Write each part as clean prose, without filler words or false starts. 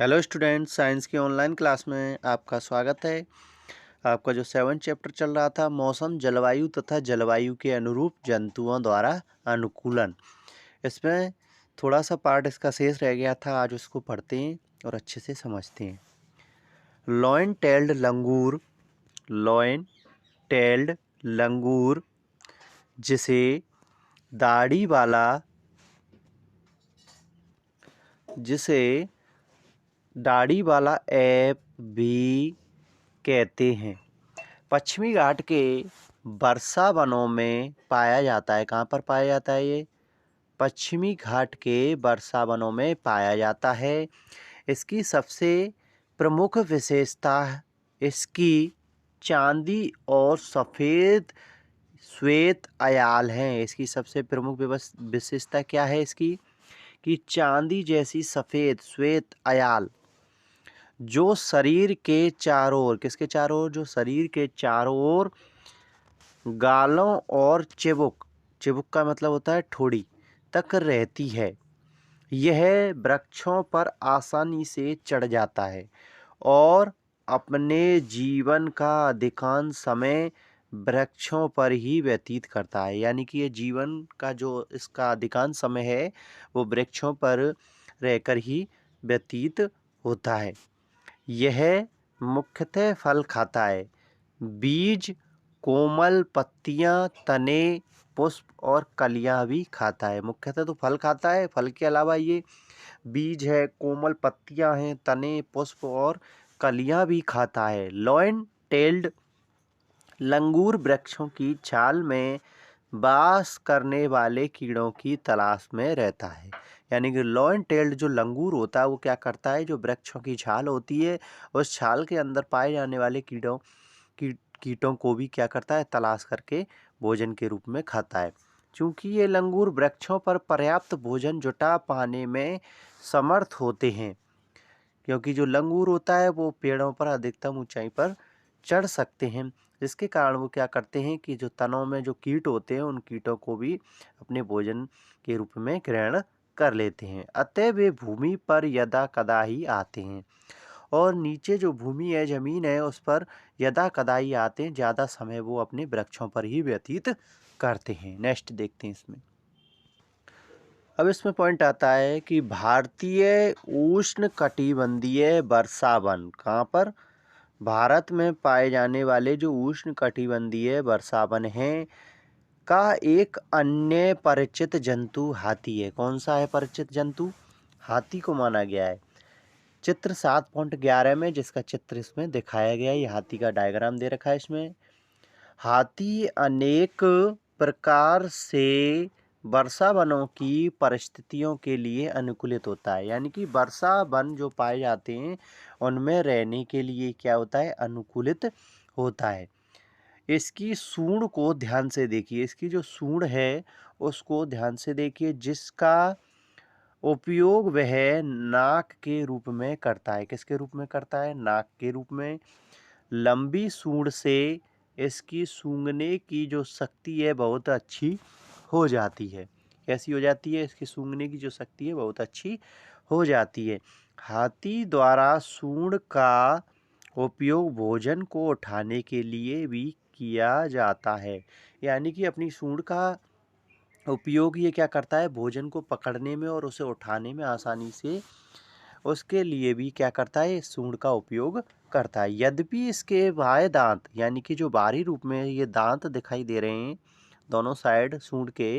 Hello students, science की online class में आपका स्वागत है। आपका जो 7th चैप्टर चल रहा था मौसम जलवायु तथा जलवायु के अनुरूप जंतुओं द्वारा अनुकूलन, इसमें थोड़ा सा पार्ट इसका शेष रह गया था। आज उसको पढ़ते हैं और अच्छे से समझते हैं। लॉइन टेल्ड लंगूर, लॉइन टेल्ड लंगूर जिसे दाढ़ी वाला ऐप भी कहते हैं, पश्चिमी घाट के वर्षा वनों में पाया जाता है। कहाँ पर पाया जाता है ये? पश्चिमी घाट के वर्षा वनों में पाया जाता है। इसकी सबसे प्रमुख विशेषता इसकी चांदी और सफ़ेद श्वेत अयाल हैं। इसकी सबसे प्रमुख विशेषता क्या है इसकी? कि चांदी जैसी सफ़ेद श्वेत अयाल जो शरीर के चारों ओर, किसके चारों ओर? जो शरीर के चारों ओर गालों और चिबुक का मतलब होता है ठोड़ी तक रहती है। यह वृक्षों पर आसानी से चढ़ जाता है और अपने जीवन का अधिकांश समय वृक्षों पर ही व्यतीत करता है। यानी कि ये जीवन का जो इसका अधिकांश समय है वो वृक्षों पर रहकर ही व्यतीत होता है। यह मुख्यतः फल खाता है। बीज, कोमल पत्तियां, तने, पुष्प और कलियां भी खाता है। मुख्यतः तो फल खाता है। फल के अलावा ये बीज है, कोमल पत्तियां हैं, तने, पुष्प और कलियां भी खाता है। लॉइन टेल्ड लंगूर वृक्षों की छाल में वास करने वाले कीड़ों की तलाश में रहता है। यानी कि लॉइन टेल्ड जो लंगूर होता है वो क्या करता है? जो वृक्षों की छाल होती है उस छाल के अंदर पाए जाने वाले कीटों को भी क्या करता है? तलाश करके भोजन के रूप में खाता है। चूंकि ये लंगूर वृक्षों पर पर्याप्त भोजन जुटा पाने में समर्थ होते हैं, क्योंकि जो लंगूर होता है वो पेड़ों पर अधिकतम ऊंचाई पर चढ़ सकते हैं, जिसके कारण वो क्या करते हैं कि जो तनों में जो कीट होते हैं उन कीटों को भी अपने भोजन के रूप में ग्रहण कर लेते हैं। अतः वे भूमि पर यदा कदा ही आते हैं और नीचे जो भूमि है, जमीन है, उस पर यदा कदा ही आते हैं। ज़्यादा समय वो अपने वृक्षों पर ही व्यतीत करते हैं। नेक्स्ट देखते हैं इसमें। अब इसमें पॉइंट आता है कि भारतीय उष्णकटिबंधीय वर्षा वन, कहाँ पर? भारत में पाए जाने वाले जो उष्णकटिबंधीय वर्षा वन हैं का एक अन्य परिचित जंतु हाथी है। कौन सा है परिचित जंतु? हाथी को माना गया है। चित्र 7.11 में जिसका चित्र इसमें दिखाया गया है, ये हाथी का डायग्राम दे रखा है इसमें। हाथी अनेक प्रकार से वर्षा वनों की परिस्थितियों के लिए अनुकूलित होता है। यानी कि वर्षा वन जो पाए जाते हैं उनमें रहने के लिए क्या होता है? अनुकूलित होता है। इसकी सूंड को ध्यान से देखिए। इसकी जो सूंड है उसको ध्यान से देखिए, जिसका उपयोग वह नाक के रूप में करता है। किसके रूप में करता है? नाक के रूप में। लंबी सूंड से इसकी सूंघने की जो शक्ति है बहुत अच्छी हो जाती है। कैसी हो जाती है? इसकी सूंघने की जो शक्ति है बहुत अच्छी हो जाती है। हाथी द्वारा सूंड का उपयोग भोजन को उठाने के लिए भी किया जाता है। यानी कि अपनी सूंड का उपयोग ये क्या करता है? भोजन को पकड़ने में और उसे उठाने में आसानी से, उसके लिए भी क्या करता है? सूंड का उपयोग करता है। यद्यपि इसके बाह्य दांत, यानी कि जो बाहरी रूप में ये दांत दिखाई दे रहे हैं दोनों साइड सूंड के,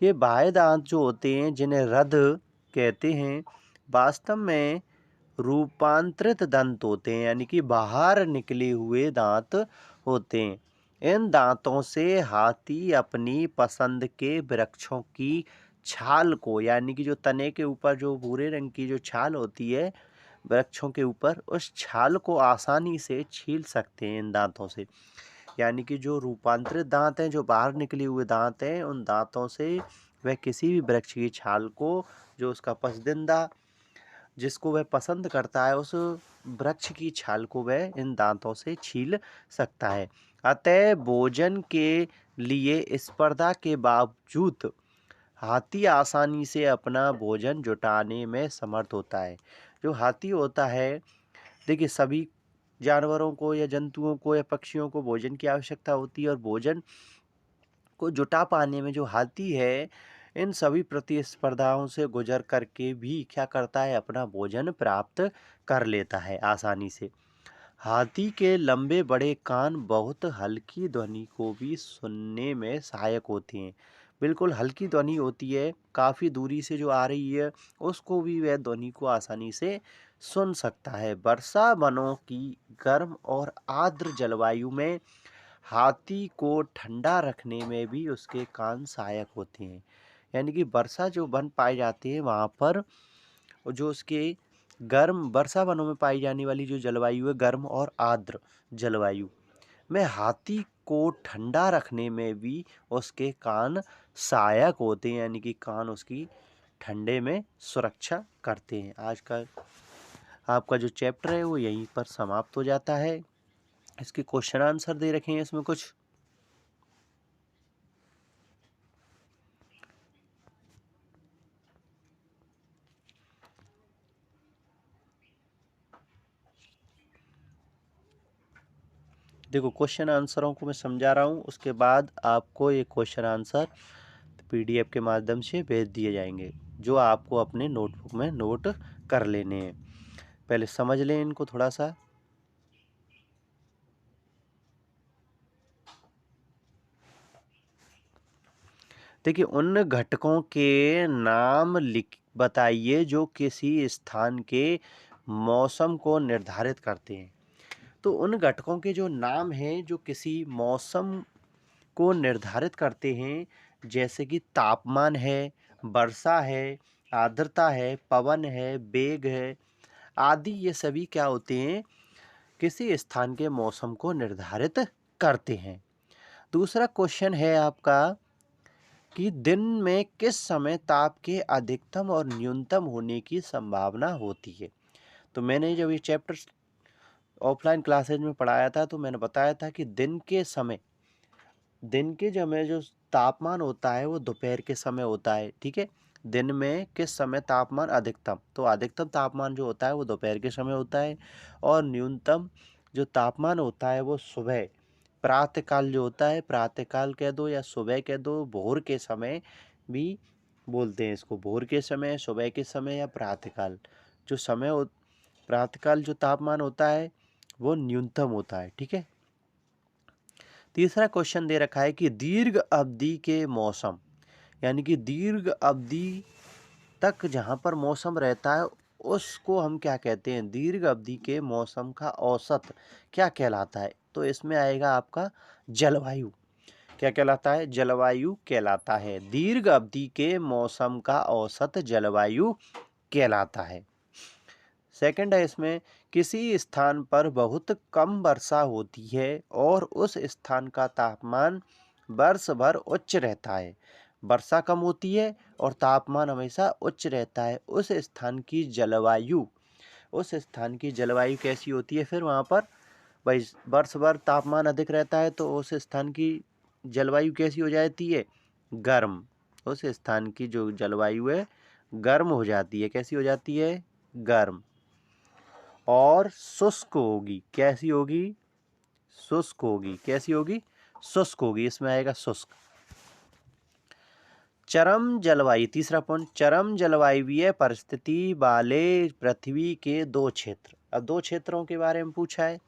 ये बाह्य दांत जो होते हैं जिन्हें रध कहते हैं, वास्तव में रूपांतरित दंत होते हैं। यानी कि बाहर निकले हुए दांत होते हैं। इन दांतों से हाथी अपनी पसंद के वृक्षों की छाल को, यानी कि जो तने के ऊपर जो भूरे रंग की जो छाल होती है वृक्षों के ऊपर, उस छाल को आसानी से छील सकते हैं इन दांतों से। यानी कि जो रूपांतरित दांत हैं, जो बाहर निकले हुए दांत हैं, उन दांतों से वह किसी भी वृक्ष की छाल को, जो उसका पसंदीदा, जिसको वह पसंद करता है, उस वृक्ष की छाल को वह इन दांतों से छील सकता है। अतः भोजन के लिए स्पर्धा के बावजूद हाथी आसानी से अपना भोजन जुटाने में समर्थ होता है। जो हाथी होता है, देखिए सभी जानवरों को या जंतुओं को या पक्षियों को भोजन की आवश्यकता होती है, और भोजन को जुटा पाने में जो हाथी है, इन सभी प्रतिस्पर्धाओं से गुजर करके भी क्या करता है, अपना भोजन प्राप्त कर लेता है आसानी से। हाथी के लंबे बड़े कान बहुत हल्की ध्वनि को भी सुनने में सहायक होते हैं। बिल्कुल हल्की ध्वनि होती है, काफ़ी दूरी से जो आ रही है उसको भी वह ध्वनि को आसानी से सुन सकता है। वर्षा वनों की गर्म और आर्द्र जलवायु में हाथी को ठंडा रखने में भी उसके कान सहायक होते हैं। यानी कि वर्षा जो वन पाए जाते हैं वहाँ पर जो उसके गर्म वर्षा वनों में पाई जाने वाली जो जलवायु है, गर्म और आर्द्र जलवायु में हाथी को ठंडा रखने में भी उसके कान सहायक होते हैं, यानी कि कान उसकी ठंडे में सुरक्षा करते हैं। आज का आपका जो चैप्टर है वो यहीं पर समाप्त हो जाता है। इसके क्वेश्चन आंसर दे रखे हैं इसमें कुछ। देखो क्वेश्चन आंसरों को मैं समझा रहा हूँ, उसके बाद आपको ये क्वेश्चन आंसर पीडीएफ के माध्यम से भेज दिए जाएंगे, जो आपको अपने नोटबुक में नोट कर लेने हैं। पहले समझ लें इनको थोड़ा सा। देखिए उन घटकों के नाम लिख बताइए जो किसी स्थान के मौसम को निर्धारित करते हैं। तो उन घटकों के जो नाम हैं जो किसी मौसम को निर्धारित करते हैं, जैसे कि तापमान है, वर्षा है, आर्द्रता है, पवन है, वेग है आदि, ये सभी क्या होते हैं, किसी स्थान के मौसम को निर्धारित करते हैं। दूसरा क्वेश्चन है आपका कि दिन में किस समय ताप के अधिकतम और न्यूनतम होने की संभावना होती है। तो मैंने जब ये चैप्टर ऑफलाइन क्लासेज में पढ़ाया था तो मैंने बताया था कि दिन के समय जो तापमान होता है वो दोपहर के समय होता है, ठीक है। दिन में किस समय तापमान अधिकतम, तो अधिकतम तापमान जो होता है वो दोपहर के समय होता है, और न्यूनतम जो तापमान होता है वो सुबह प्रातःकाल जो होता है, प्रातःकाल कह दो या सुबह कह दो, भोर के समय भी बोलते हैं इसको, भोर के समय, सुबह के समय या प्रातःकाल। जो समय प्रातःकाल जो तापमान होता है वो न्यूनतम होता है, ठीक है। तीसरा क्वेश्चन दे रखा है कि दीर्घ अवधि के मौसम, यानी कि दीर्घ अवधि तक जहाँ पर मौसम रहता है उसको हम क्या कहते हैं, दीर्घ अवधि के मौसम का औसत क्या कहलाता है। तो इसमें आएगा आपका जलवायु। क्या कहलाता है, जलवायु कहलाता है। दीर्घ अवधि के मौसम का औसत जलवायु कहलाता है। सेकंड है इसमें, किसी स्थान पर बहुत कम वर्षा होती है और उस स्थान का तापमान वर्ष भर उच्च रहता है। वर्षा कम होती है और तापमान हमेशा उच्च रहता है। उस स्थान की जलवायु कैसी होती है, फिर वहाँ पर भाई वर्ष भर तापमान अधिक रहता है तो उस स्थान की जलवायु कैसी हो जाती है, गर्म। उस स्थान की जो जलवायु है गर्म हो जाती है। कैसी हो जाती है, गर्म। और शुष्क होगी, कैसी होगी, शुष्क होगी। कैसी होगी, शुष्क होगी। इसमें आएगा शुष्क। चरम जलवायु, तीसरा पॉइंट, चरम जलवायुवीय परिस्थिति वाले पृथ्वी के दो क्षेत्र। अब दो क्षेत्रों के बारे में पूछा है,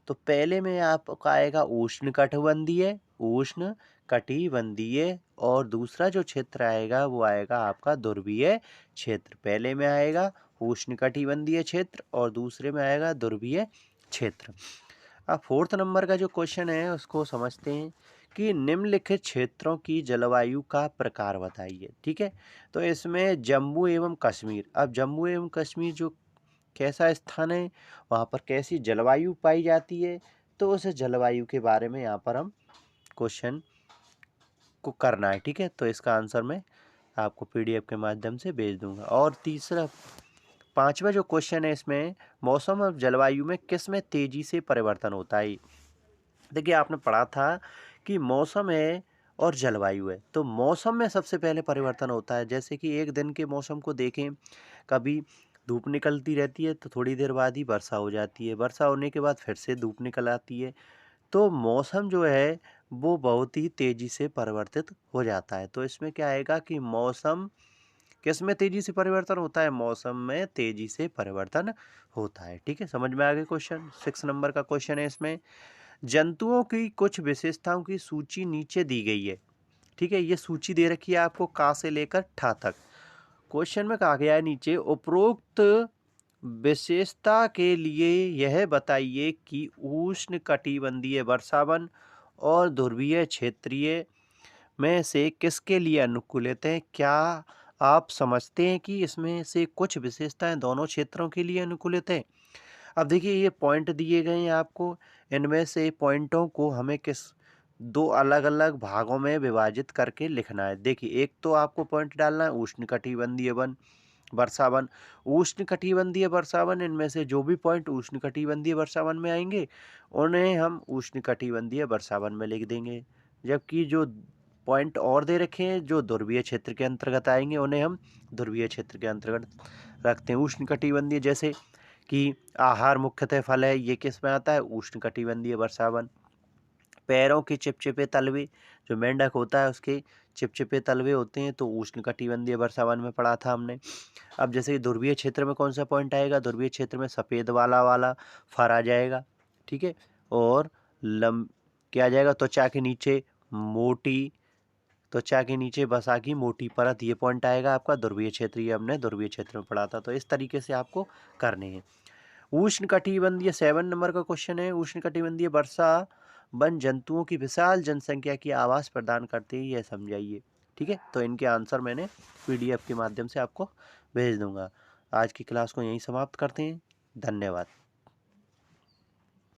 तो पहले में आपका आएगा उष्ण कटिबंधीय, उष्ण कटिबंधीय, और दूसरा जो क्षेत्र आएगा वो आएगा आपका ध्रुवीय क्षेत्र। पहले में आएगा उष्ण कटिबंधीय क्षेत्र और दूसरे में आएगा ध्रुवीय क्षेत्र। अब फोर्थ नंबर का जो क्वेश्चन है उसको समझते हैं कि निम्नलिखित क्षेत्रों की जलवायु का प्रकार बताइए, ठीक है। तो इसमें जम्मू एवं कश्मीर, अब जम्मू एवं कश्मीर जो कैसा स्थान है, वहाँ पर कैसी जलवायु पाई जाती है, तो उस जलवायु के बारे में यहाँ पर हम क्वेश्चन को करना है, ठीक है। तो इसका आंसर मैं आपको पीडीएफ के माध्यम से भेज दूंगा। और पांचवा जो क्वेश्चन है इसमें, मौसम और जलवायु में किस में तेजी से परिवर्तन होता है। देखिए आपने पढ़ा था कि मौसम है और जलवायु है। तो मौसम में सबसे पहले परिवर्तन होता है, जैसे कि एक दिन के मौसम को देखें, कभी धूप निकलती रहती है तो थोड़ी देर बाद ही वर्षा हो जाती है, वर्षा होने के बाद फिर से धूप निकल आती है। तो मौसम जो है वो बहुत ही तेज़ी से परिवर्तित हो जाता है। तो इसमें क्या आएगा कि मौसम किस में तेज़ी से परिवर्तन होता है? मौसम में तेज़ी से परिवर्तन होता है। ठीक है, समझ में आ गया क्वेश्चन? 6 नंबर का क्वेश्चन है इसमें। जंतुओं की कुछ विशेषताओं की सूची नीचे दी गई है। ठीक है, ये सूची दे रखी है आपको का से लेकर ठा तक। क्वेश्चन में कहा गया है नीचे, उपरोक्त विशेषता के लिए यह बताइए कि उष्णकटिबंधीय वर्षावन और ध्रुवीय क्षेत्रीय में से किसके लिए अनुकूलित है? क्या आप समझते हैं कि इसमें से कुछ विशेषताएं दोनों क्षेत्रों के लिए अनुकूलित है? अब देखिए, ये पॉइंट दिए गए हैं आपको, इनमें से पॉइंटों को हमें किस दो अलग अलग भागों में विभाजित करके लिखना है। देखिए, एक तो आपको पॉइंट डालना है उष्णकटिबंधीय वन वर्षावन। उष्णकटिबंधीय वर्षावन, इनमें से जो भी पॉइंट उष्णकटिबंधीय वर्षावन में आएंगे उन्हें हम उष्णकटिबंधीय वर्षावन में लिख देंगे, जबकि जो पॉइंट और दे रखे हैं जो ध्रुवीय क्षेत्र के अंतर्गत आएंगे उन्हें हम ध्रुवीय क्षेत्र के अंतर्गत रखते हैं। उष्णकटिबंधीय जैसे कि आहार मुख्यतः फल है, ये किस में आता है? उष्णकटिबंधीय वर्षावन। पैरों के चिपचिपे तलवे, जो मेंढक होता है उसके चिपचिपे तलवे होते हैं, तो उष्णकटिबंधीय वर्षावन में पढ़ा था हमने। अब जैसे कि ध्रुवीय क्षेत्र में कौन सा पॉइंट आएगा? ध्रुवीय क्षेत्र में सफ़ेद वाला फर आ जाएगा। ठीक है, और क्या आ जाएगा? त्वचा के नीचे मोटी, त्वचा के नीचे वसा की मोटी परत, ये पॉइंट आएगा आपका ध्रुवीय क्षेत्र। ये हमने ध्रुवीय क्षेत्र में पढ़ा था। तो इस तरीके से आपको करने हैं। उष्णकटिबंधीय 7 नंबर का क्वेश्चन है, उष्णकटिबंधीय वर्षा वन जंतुओं की विशाल जनसंख्या की आवास प्रदान करते हैं, यह समझाइए। ठीक है, तो इनके आंसर मैंने पीडीएफ के माध्यम से आपको भेज दूंगा। आज की क्लास को यहीं समाप्त करते हैं। धन्यवाद।